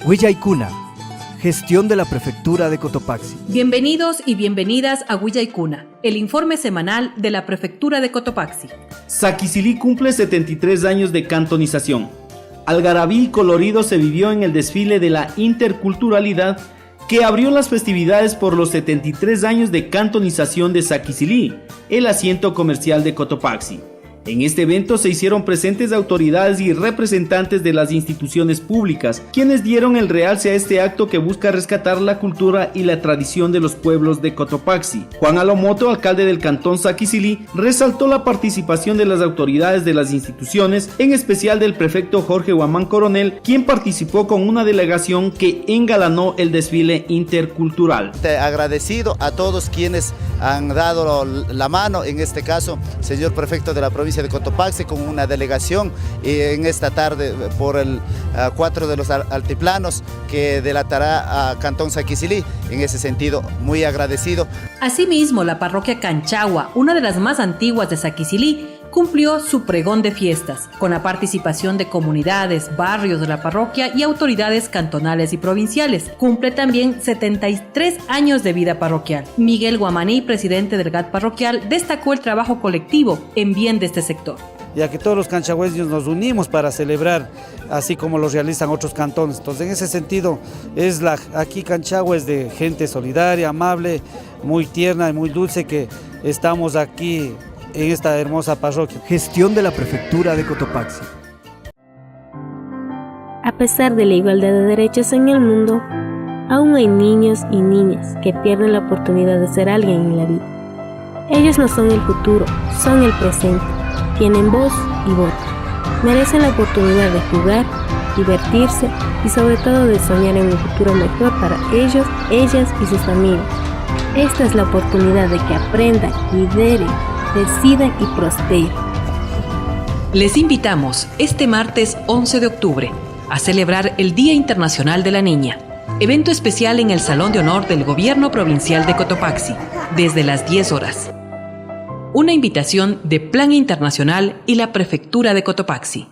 Huillaicuna, gestión de la Prefectura de Cotopaxi. Bienvenidos y bienvenidas a Huillaicuna, el informe semanal de la Prefectura de Cotopaxi. Saquisilí cumple 73 años de cantonización. Algarabí y colorido se vivió en el desfile de la interculturalidad que abrió las festividades por los 73 años de cantonización de Saquisilí, el asiento comercial de Cotopaxi. En este evento se hicieron presentes autoridades y representantes de las instituciones públicas, quienes dieron el realce a este acto que busca rescatar la cultura y la tradición de los pueblos de Cotopaxi. Juan Alomoto, alcalde del cantón Saquisilí, resaltó la participación de las autoridades de las instituciones, en especial del prefecto Jorge Guamán Coronel, quien participó con una delegación que engalanó el desfile intercultural. Agradecido a todos quienes han dado la mano, en este caso, señor prefecto de la provincia de Cotopaxi, con una delegación en esta tarde por el 4 de los altiplanos que delatará a Cantón Saquisilí. En ese sentido, muy agradecido. Asimismo, la parroquia Canchagua, una de las más antiguas de Saquisilí, cumplió su pregón de fiestas, con la participación de comunidades, barrios de la parroquia y autoridades cantonales y provinciales. Cumple también 73 años de vida parroquial. Miguel Guamaní, presidente del GAT parroquial, destacó el trabajo colectivo en bien de este sector. Ya que todos los canchagüeños nos unimos para celebrar, así como lo realizan otros cantones. Entonces, en ese sentido, aquí Canchagua es de gente solidaria, amable, muy tierna y muy dulce, que estamos aquí en esta hermosa parroquia. Gestión de la Prefectura de Cotopaxi. A pesar de la igualdad de derechos en el mundo, aún hay niños y niñas que pierden la oportunidad de ser alguien en la vida. Ellos no son el futuro, son el presente. Tienen voz y voto. Merecen la oportunidad de jugar, divertirse y sobre todo de soñar en un futuro mejor para ellos, ellas y sus familias. Esta es la oportunidad de que aprendan, lideren, decidan y prosperen. Les invitamos este martes 11 de octubre a celebrar el Día Internacional de la Niña, evento especial en el Salón de Honor del Gobierno Provincial de Cotopaxi, desde las 10 horas. Una invitación de Plan Internacional y la Prefectura de Cotopaxi.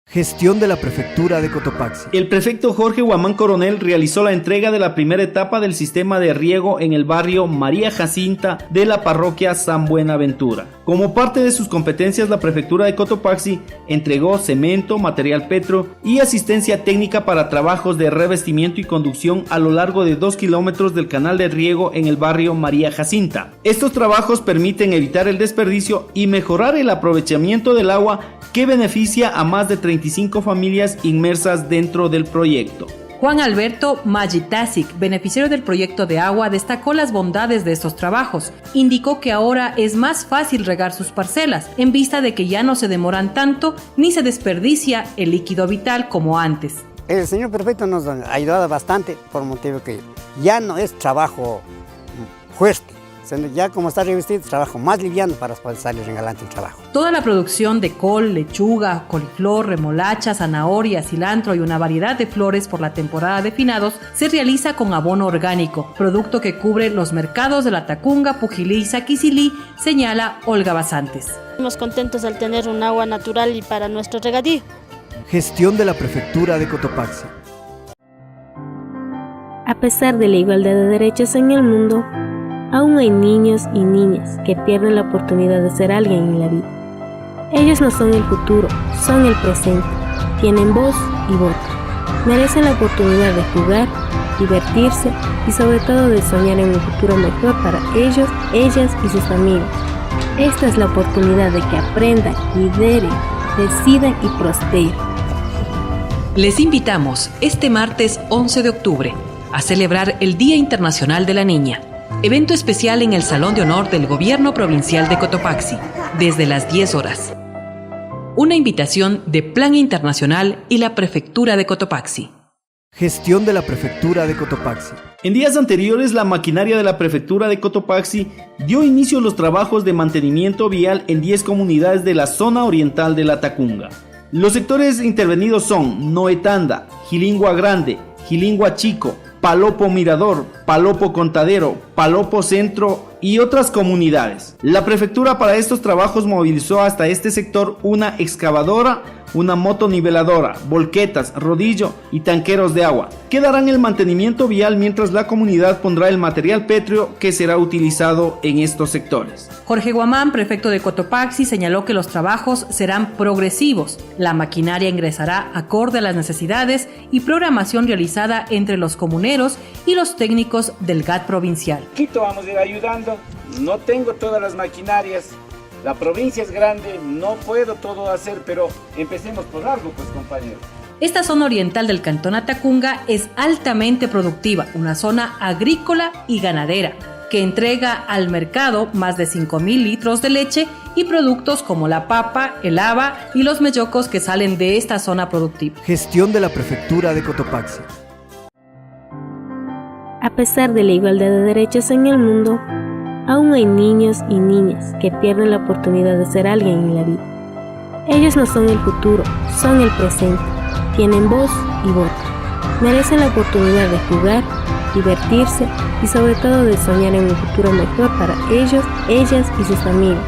Gestión de la Prefectura de Cotopaxi. El prefecto Jorge Guamán Coronel realizó la entrega de la primera etapa del sistema de riego en el barrio María Jacinta de la parroquia San Buenaventura. Como parte de sus competencias, la Prefectura de Cotopaxi entregó cemento, material petro y asistencia técnica para trabajos de revestimiento y conducción a lo largo de 2 kilómetros del canal de riego en el barrio María Jacinta. Estos trabajos permiten evitar el desperdicio y mejorar el aprovechamiento del agua, que beneficia a más de 35 familias inmersas dentro del proyecto. Juan Alberto Magitasic, beneficiario del proyecto de agua, destacó las bondades de estos trabajos. Indicó que ahora es más fácil regar sus parcelas, en vista de que ya no se demoran tanto ni se desperdicia el líquido vital como antes. El señor prefecto nos ha ayudado bastante por motivo que ya no es trabajo fuerte. Ya como está revestido, trabajo más liviano para poder salir en adelante el trabajo. Toda la producción de col, lechuga, coliflor, remolacha, zanahoria, cilantro y una variedad de flores por la temporada de finados se realiza con abono orgánico, producto que cubre los mercados de La Tacunga, Pujilí y Saquisilí, señala Olga Basantes. Estamos contentos al tener un agua natural y para nuestro regadío. Gestión de la Prefectura de Cotopaxi. A pesar de la igualdad de derechos en el mundo, aún hay niños y niñas que pierden la oportunidad de ser alguien en la vida. Ellos no son el futuro, son el presente. Tienen voz y voto. Merecen la oportunidad de jugar, divertirse y sobre todo de soñar en un futuro mejor para ellos, ellas y sus familias. Esta es la oportunidad de que aprendan, lideren, decidan y prosperen. Les invitamos este martes 11 de octubre a celebrar el Día Internacional de la Niña, evento especial en el Salón de Honor del Gobierno Provincial de Cotopaxi, desde las 10 horas. Una invitación de Plan Internacional y la Prefectura de Cotopaxi. Gestión de la Prefectura de Cotopaxi. En días anteriores, la maquinaria de la Prefectura de Cotopaxi dio inicio a los trabajos de mantenimiento vial en 10 comunidades de la zona oriental de La Tacunga. Los sectores intervenidos son Noetanda, Jilingua Grande, Jilingua Chico, Palopo Mirador, Palopo Contadero, Palopo Centro y otras comunidades. La prefectura para estos trabajos movilizó hasta este sector una excavadora, una motoniveladora, volquetas, rodillo y tanqueros de agua, que darán el mantenimiento vial mientras la comunidad pondrá el material pétreo que será utilizado en estos sectores. Jorge Guamán, prefecto de Cotopaxi, señaló que los trabajos serán progresivos. La maquinaria ingresará acorde a las necesidades y programación realizada entre los comuneros y los técnicos del GAT provincial. Quito vamos a ir ayudando, no tengo todas las maquinarias, la provincia es grande, no puedo todo hacer, pero empecemos por algo, pues, compañeros. Esta zona oriental del cantón Atacunga es altamente productiva, una zona agrícola y ganadera, que entrega al mercado más de 5.000 litros de leche y productos como la papa, el haba y los mellocos que salen de esta zona productiva. Gestión de la Prefectura de Cotopaxi. A pesar de la igualdad de derechos en el mundo, aún hay niños y niñas que pierden la oportunidad de ser alguien en la vida. Ellos no son el futuro, son el presente. Tienen voz y voto. Merecen la oportunidad de jugar, divertirse y sobre todo de soñar en un futuro mejor para ellos, ellas y sus familias.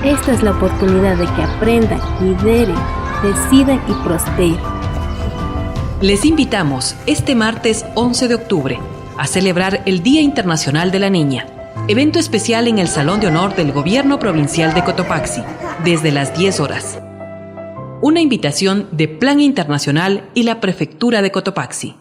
Esta es la oportunidad de que aprendan, lideren, decidan y prosperen. Les invitamos este martes 11 de octubre a celebrar el Día Internacional de la Niña. Evento especial en el Salón de Honor del Gobierno Provincial de Cotopaxi, desde las 10 horas. Una invitación de Plan Internacional y la Prefectura de Cotopaxi.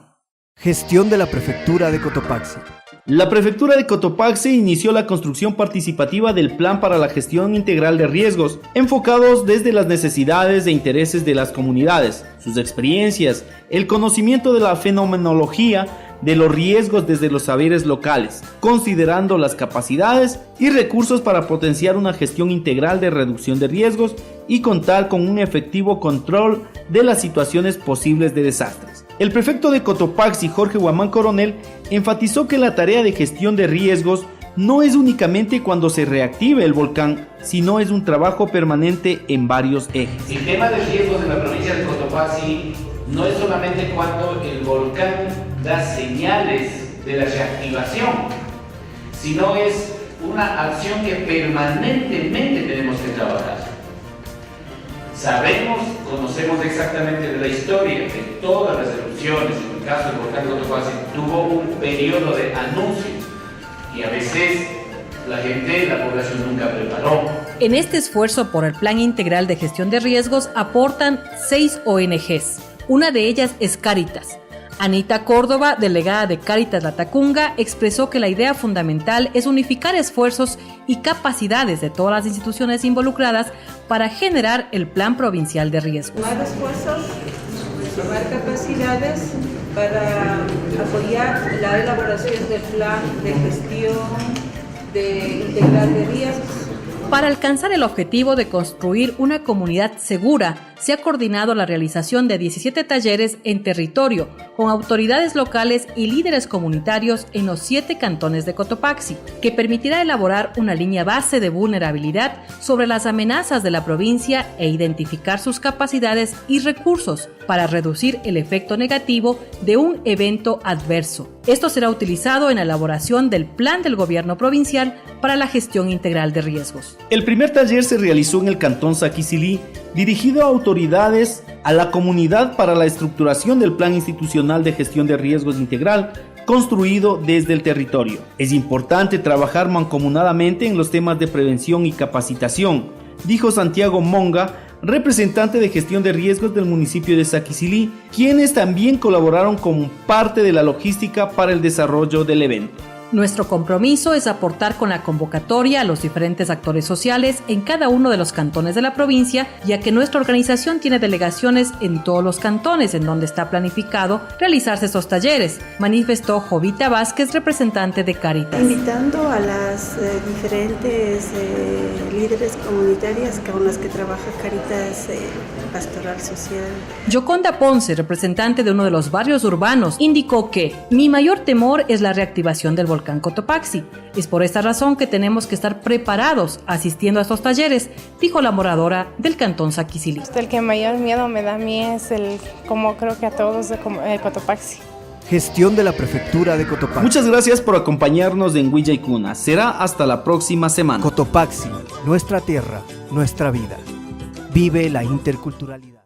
Gestión de la Prefectura de Cotopaxi. La Prefectura de Cotopaxi inició la construcción participativa del Plan para la Gestión Integral de Riesgos, enfocados desde las necesidades e intereses de las comunidades, sus experiencias, el conocimiento de la fenomenología de los riesgos desde los saberes locales, considerando las capacidades y recursos para potenciar una gestión integral de reducción de riesgos y contar con un efectivo control de las situaciones posibles de desastres. El prefecto de Cotopaxi, Jorge Guamán Coronel, enfatizó que la tarea de gestión de riesgos no es únicamente cuando se reactive el volcán, sino es un trabajo permanente en varios ejes. El tema de riesgos en la provincia de Cotopaxi no es solamente cuando el volcán da señales de la reactivación, sino es una acción que permanentemente tenemos que trabajar. Sabemos, conocemos exactamente de la historia de todas las erupciones. En el caso del volcán de Cotopaxi tuvo un periodo de anuncio y a veces la gente, la población nunca preparó. En este esfuerzo por el Plan Integral de Gestión de Riesgos aportan 6 ONGs. Una de ellas es Cáritas. Anita Córdoba, delegada de Cáritas Latacunga, expresó que la idea fundamental es unificar esfuerzos y capacidades de todas las instituciones involucradas para generar el Plan Provincial de Riesgos. Sumar esfuerzos, sumar capacidades para apoyar la elaboración del Plan de Gestión Integral de Riesgos. Para alcanzar el objetivo de construir una comunidad segura, se ha coordinado la realización de 17 talleres en territorio con autoridades locales y líderes comunitarios en los 7 cantones de Cotopaxi, que permitirá elaborar una línea base de vulnerabilidad sobre las amenazas de la provincia e identificar sus capacidades y recursos para reducir el efecto negativo de un evento adverso. Esto será utilizado en la elaboración del Plan del Gobierno Provincial para la Gestión Integral de Riesgos. El primer taller se realizó en el cantón Saquisilí, dirigido a autoridades, a la comunidad para la estructuración del Plan Institucional de Gestión de Riesgos Integral, construido desde el territorio. Es importante trabajar mancomunadamente en los temas de prevención y capacitación, dijo Santiago Monga, representante de gestión de riesgos del municipio de Saquisilí, quienes también colaboraron como parte de la logística para el desarrollo del evento. Nuestro compromiso es aportar con la convocatoria a los diferentes actores sociales en cada uno de los cantones de la provincia, ya que nuestra organización tiene delegaciones en todos los cantones en donde está planificado realizarse estos talleres, manifestó Jovita Vázquez, representante de Cáritas. Invitando a las diferentes líderes comunitarias con las que trabaja Cáritas Pastoral Social. Yoconda Ponce, representante de uno de los barrios urbanos, indicó que mi mayor temor es la reactivación del volcán Cotopaxi. Es por esta razón que tenemos que estar preparados asistiendo a estos talleres, dijo la moradora del cantón Saquisilí. El que mayor miedo me da a mí es como creo que a todos de Cotopaxi. Gestión de la Prefectura de Cotopaxi. Muchas gracias por acompañarnos en Huilla y Cuna. Será hasta la próxima semana. Cotopaxi, nuestra tierra, nuestra vida. Vive la interculturalidad.